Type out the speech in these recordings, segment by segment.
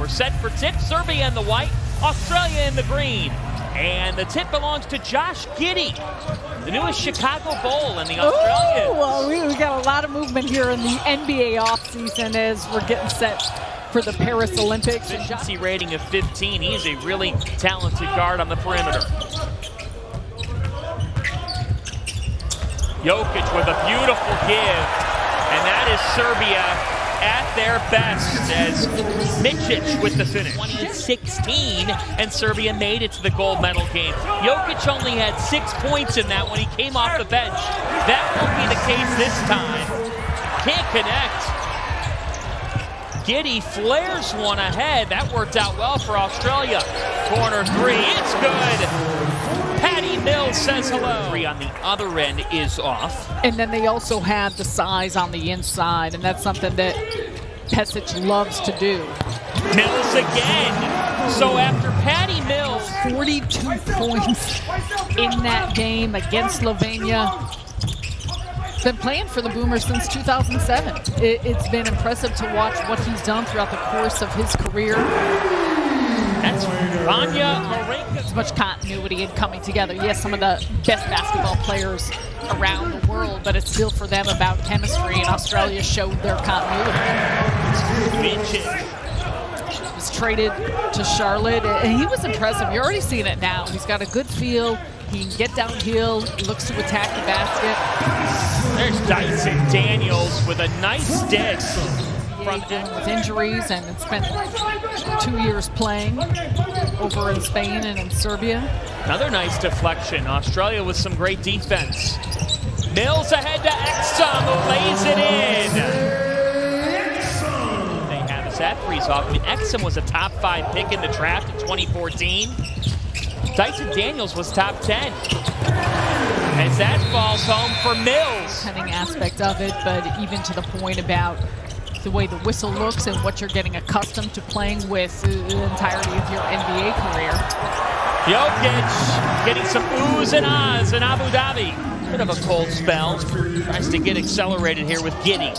We're set for tip. Serbia in the white, Australia in the green. And the tip belongs to Josh Giddey, the newest Chicago Bull in the Australians. Ooh, well, we got a lot of movement here in the NBA offseason as we're getting set for the Paris Olympics. Efficiency rating of 15. He's a really talented guard on the perimeter. Jokic with a beautiful give, and that is Serbia at their best as Micic with the finish. 2016, and Serbia made it to the gold medal game. Jokic only had 6 points in that when he came off the bench. That won't be the case this time. Can't connect. Giddey flares one ahead. That worked out well for Australia. Corner three, it's good. Patty Mills says hello. Three on the other end is off. And then they also have the size on the inside, and that's something that Pesic loves to do. Mills again. So after Patty Mills, 42 points in that game against Slovenia. Been playing for the Boomers since 2007. It's been impressive to watch what he's done throughout the course of his career. That's Vanya Marinka. As much continuity and coming together. Yes, some of the best basketball players around the world, but it's still for them about chemistry, and Australia showed their continuity. Was traded to Charlotte, and he was impressive. You're already seeing it now. He's got a good feel. He can get downhill, looks to attack the basket. There's Dyson Daniels with a nice dish. From dealing with injuries and spent 2 years playing over in Spain and in Serbia. Another nice deflection. Australia with some great defense. Mills ahead to Exum, who lays it in. They have his at threes off. I mean, Exum was a top 5 pick in the draft in 2014. Dyson Daniels was top 10. As that falls home for Mills. Cunning aspect of it, but even to the point about the way the whistle looks and what you're getting accustomed to playing with the entirety of your NBA career. Jokic getting some oohs and ahs in Abu Dhabi. Bit of a cold spell. Tries to get accelerated here with Giddey.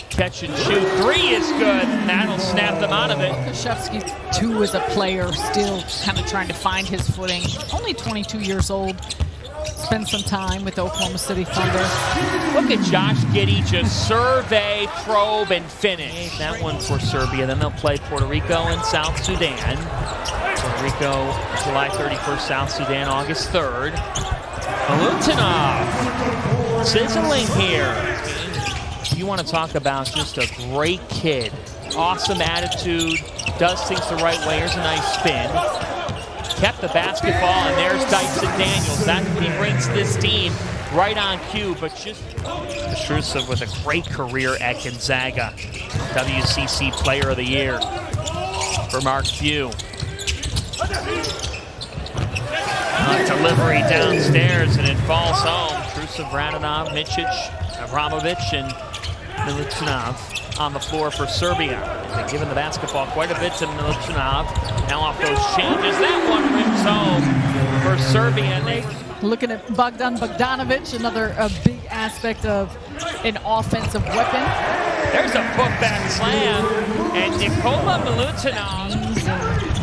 Catch and shoot. Three is good. That'll snap them out of it. Krzyzewski, too, as a player, still kind of trying to find his footing. Only 22 years old. Spend some time with Oklahoma City Thunder. Look at Josh Giddey just survey, probe, and finish. That one for Serbia. Then they'll play Puerto Rico and South Sudan. Puerto Rico, July 31st, South Sudan, August 3rd. Milutinov sizzling here. You want to talk about just a great kid. Awesome attitude, does things the right way. Here's a nice spin. Kept the basketball, and there's Dyson Daniels. That's what he brings to this team, right on cue. But just Petrusev with a great career at Gonzaga. WCC Player of the Year for Mark Few. Delivery downstairs, and it falls home. Petrusev, Radonov, Micic, Avramovic, and Milutinov on the floor for Serbia. They've given the basketball quite a bit to Milutinov. Now off those changes, that one rims home for Serbia. And they looking at Bogdan Bogdanovic, another big aspect of an offensive weapon. There's a putback slam, and Nikola Milutinov.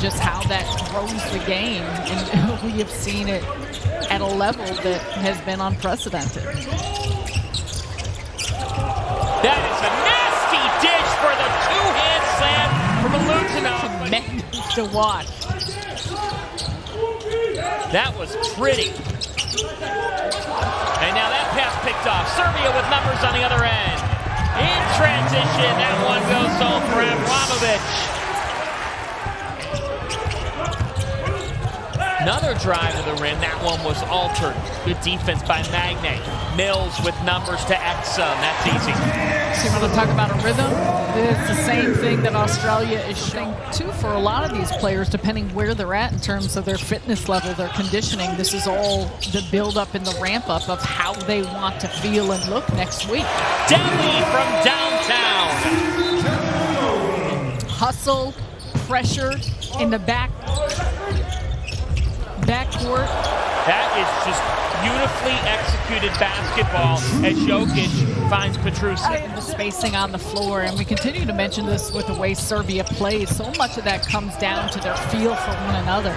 Just how that grows the game, and we have seen it at a level that has been unprecedented. That is a nasty dish for the two-hand slam from Milutinov. Tremendous to watch. That was pretty. And now that pass picked off. Serbia with numbers on the other end. In transition, that one goes home for Avramovic. Another drive to the rim. That one was altered. Good defense by Magne. Mills with numbers to Exum. That's easy. So you want to talk about a rhythm? It's the same thing that Australia is showing too for a lot of these players, depending where they're at in terms of their fitness level, their conditioning. This is all the build-up and the ramp-up of how they want to feel and look next week. Deli from downtown. Hustle, pressure in the backcourt. That is just beautifully executed basketball as Jokic finds Petrusev. The spacing on the floor, and we continue to mention this with the way Serbia plays. So much of that comes down to their feel for one another.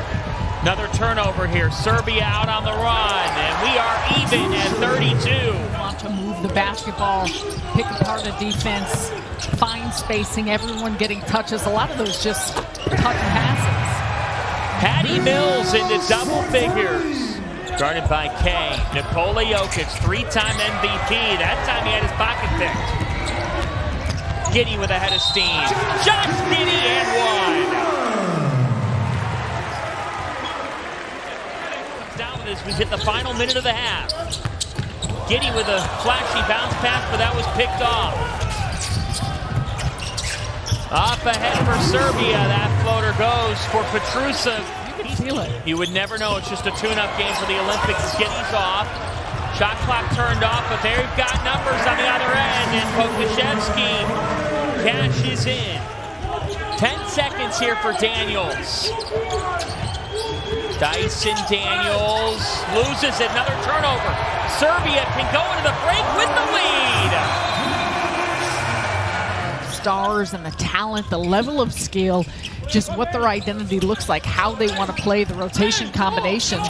Another turnover here. Serbia out on the run, and we are even at 32. Want to move the basketball, pick apart a defense, find spacing, everyone getting touches. A lot of those just touch passes. Patty Mills into double figures. Guarded by Kay. Nikola Jokic, three-time MVP. That time he had his pocket picked. Giddey with a head of steam. Josh Giddey and one. Down with this, we hit the final minute of the half. Giddey with a flashy bounce pass, but that was picked off. Up ahead for Serbia. That floater goes for Petrusev. You can feel it. You would never know. It's just a tune-up game for the Olympics. Giddey's off. Shot clock turned off, but they've got numbers on the other end, and Pokusevski cashes in. 10 seconds here for Daniels. Dyson Daniels loses another turnover. Serbia can go into the break with the lead. Stars and the talent, the level of skill, just what their identity looks like, how they want to play, the rotation combinations.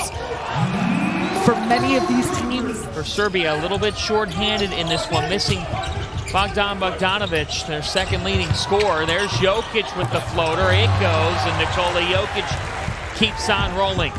For many of these teams. For Serbia, a little bit short-handed in this one, missing Bogdan Bogdanovic, their second leading scorer. There's Jokic with the floater. It goes, and Nikola Jokic keeps on rolling.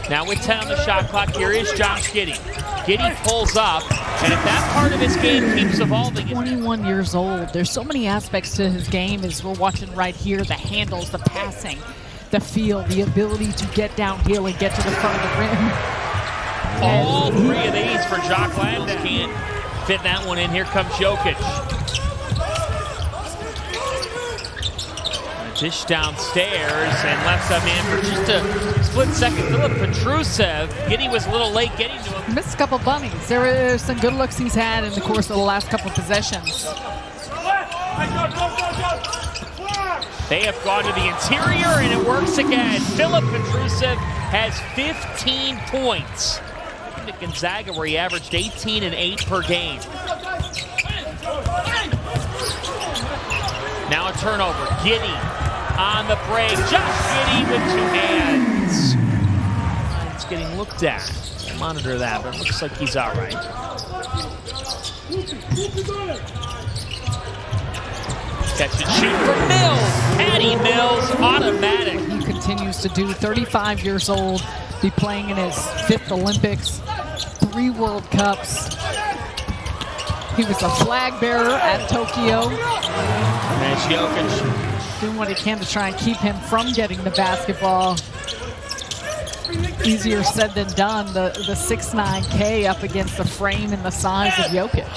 Now with 10 on the shot clock, here is Josh Giddey. Giddey pulls up, and if that part of his game keeps evolving. 21 years old. There's so many aspects to his game as we're watching right here. The handles, the passing, the feel, the ability to get downhill and get to the front of the rim. All three of these for Jock Landis. Can't fit that one in. Here comes Jokic. Dish downstairs and left some in for just a split second. Filip Petrusev. Giddey was a little late getting to him. Missed a couple bunnies. There were some good looks he's had in the course of the last couple of possessions. They have gone to the interior and it works again. Filip Petrusev has 15 points. At Gonzaga, where he averaged 18 and 8 per game. Now a turnover. Giddey on the break. Josh Giddey with two hands. It's getting looked at. We'll monitor that, but it looks like he's all right. Catch and shoot for Mills. Patty Mills, automatic. He continues to do. 35 years old, be playing in his 5th Olympics, 3 World Cups. He was a flag bearer at Tokyo. There's Jokic. Doing what he can to try and keep him from getting the basketball. Easier said than done, the 6'9" K up against the frame and the size of Jokic.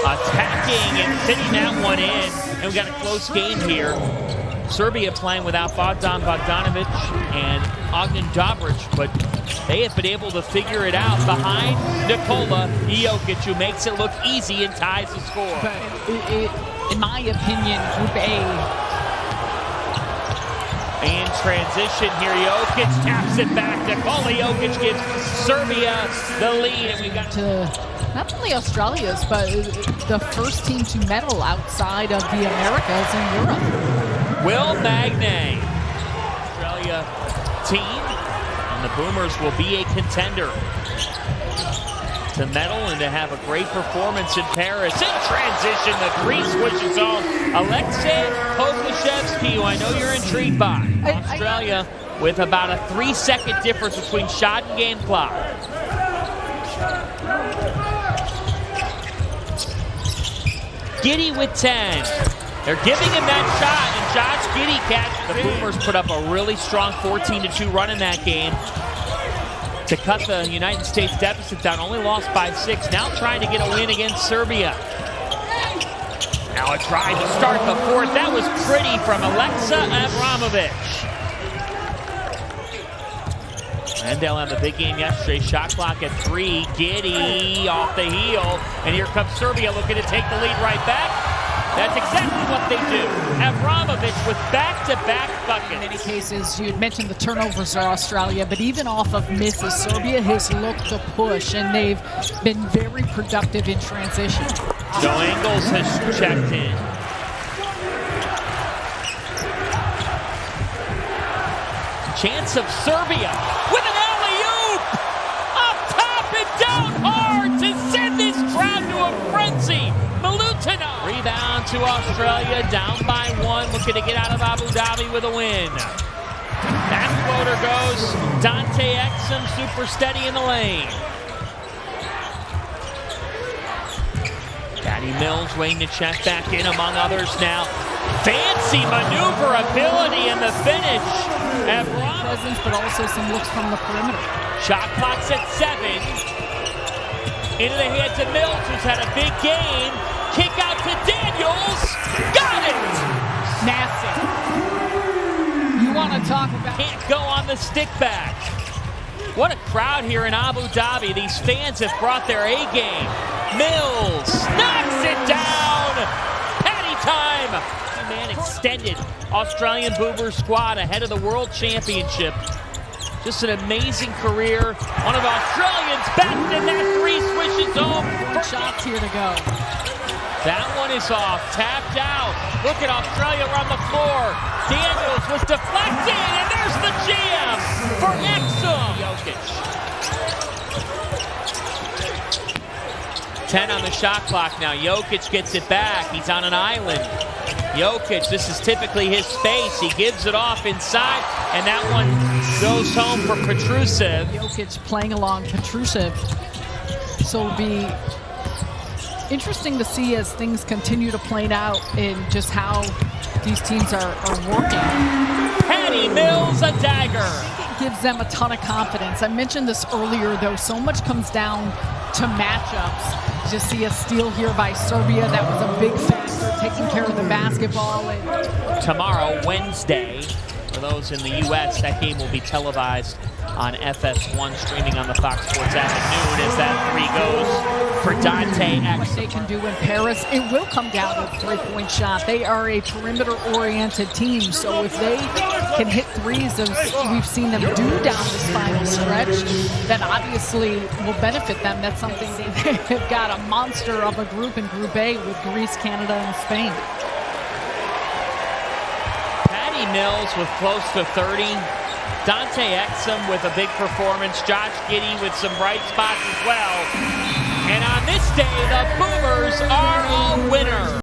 Attacking and fitting that one in. And we got a close game here. Serbia playing without Bogdan Bogdanovic and Ognan Dobric, but they have been able to figure it out behind Nikola Jokic, who makes it look easy and ties the score. But in my opinion, Group A. And transition here, Jokic taps it back. Nikola Jokic gives Serbia the lead. And we got to not only Australia's, but the first team to medal outside of the Americas in Europe. Will Magnay, Australia team, and the Boomers will be a contender to medal and to have a great performance in Paris. In transition, the three switches on. Alexei Pokusevski, who I know you're intrigued by. Australia with about a 3-second difference between shot and game clock. Giddey with 10. They're giving him that shot, and Josh Giddey catches. The Boomers put up a really strong 14-2 run in that game to cut the United States deficit down. Only lost by 6. Now trying to get a win against Serbia. Now a try to start the fourth. That was pretty from Alexa Abramovic. And they'll have a big game yesterday. Shot clock at 3. Giddey off the heel. And here comes Serbia looking to take the lead right back. That's exactly what they do. Avramovic with back-to-back buckets. In many cases, you had mentioned the turnovers are Australia, but even off of misses, Serbia has looked to push, and they've been very productive in transition. Joe Ingles has checked in. Chance of Serbia with an alley-oop! Up top and down hard to send this crowd to a frenzy. Milutino. Rebound to Australia, down by 1, looking to get out of Abu Dhabi with a win. That floater goes. Dante Exum super steady in the lane. Patty Mills waiting to check back in among others now. Fancy maneuverability in the finish. Presence, but also some looks from the perimeter. Shot clock's at 7. Into the hands of Mills, who's had a big game. Kick out to Daniels. Got it! Massive. You want to talk about... Can't go on the stick back. What a crowd here in Abu Dhabi. These fans have brought their A-game. Mills knocks it down. Patty time. Man, extended Australian Boober squad ahead of the World Championship. Just an amazing career. One of Australians best, and that 3 swishes home. Shots here to go. That one is off, tapped out. Look at Australia run the floor. Daniels was deflected, and there's the jam for Exum. Jokic. 10 on the shot clock now. Jokic gets it back. He's on an island. Jokic, this is typically his space. He gives it off inside, and that one goes home for Petrusev. Jokic playing along Petrusev. So it'll be interesting to see as things continue to play out in just how these teams are working. Patty Mills, a dagger. It gives them a ton of confidence. I mentioned this earlier, though. So much comes down to matchups. Just see a steal here by Serbia. That was a big factor, taking care of the basketball. Tomorrow, Wednesday, for those in the U.S., that game will be televised on FS1, streaming on the Fox Sports app at noon as that 3 goes for Dante Exum. What they can do in Paris, it will come down to a 3-point shot. They are a perimeter-oriented team, so if they can hit threes as we've seen them do down this final stretch, that obviously will benefit them. That's something they've got a monster of a group in Group A with Greece, Canada, and Spain. Patty Mills with close to 30. Dante Exum with a big performance. Josh Giddey with some bright spots as well. And on this day, the Boomers are a winner.